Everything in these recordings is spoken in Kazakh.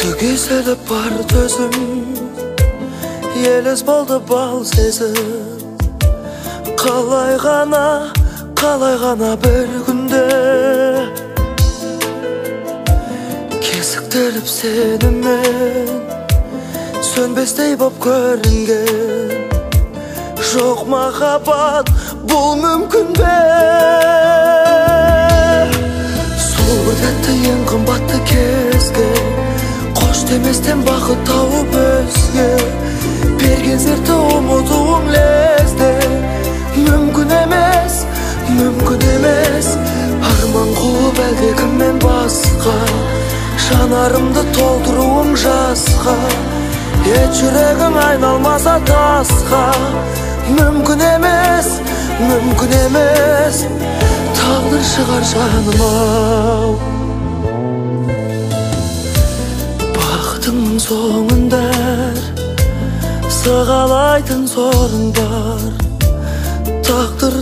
Tügese de бар төзім, елес болды бал сезім. Қалай ғана бір күнде кесіктіріп сенімен сөнбестей боп көрінген. Жоқ махаббат, бұл мүмкін бе? Сол бір тәтті ең қымбатты кезге қош деместен бақыт тауып өзге берген сертті ұмытуым лезде. Мүмкін емес арман қуып әлде кіммен басқа жанарымды толтыруым жасқа. Ет жүрегім айналмаса тасқа. Мүмкін емес тағдыр шығар жаным-ау. Бақытыңның соңында сығалайтын сорың бар. Тағдыр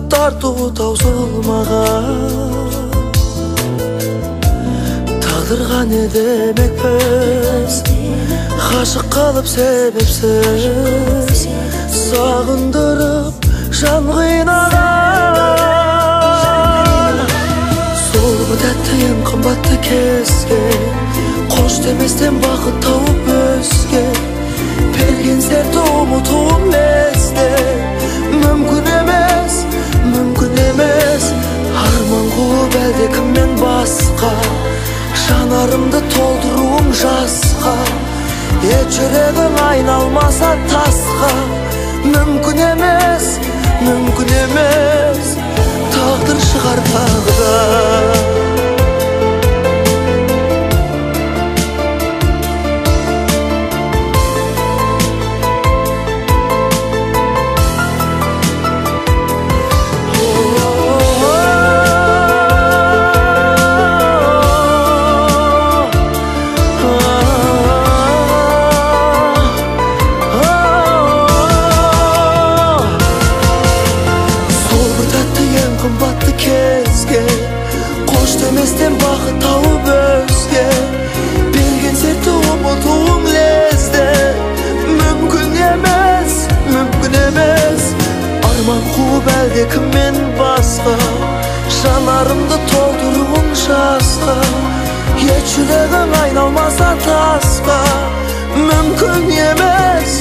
тарту таусылмаған. Тағдырға не демекпіз, ғашық қалып себепсіз, сағындырып жан қинаған. Сол бір тәтті ең қымбатты кезге қош деместен бақыт тауып өзге берген сертті ұмытуым лезде. Мүмкін емес арман қуып әлде кіммен басқа жанарымды толтыруым жасқа. Ет жүрегім айналмаса тасқа. Мүмкін емес тағдыр шығар тағдыр. Қымбатты кезге қош деместен бақыт тауып өзге берген сертті ұмытуым лезде. Мүмкін емес арман қуып әлде кіммен басқа жанарымды толтыруым жасқа. Ет жүрегім айналмаса тасқа. Мүмкін емес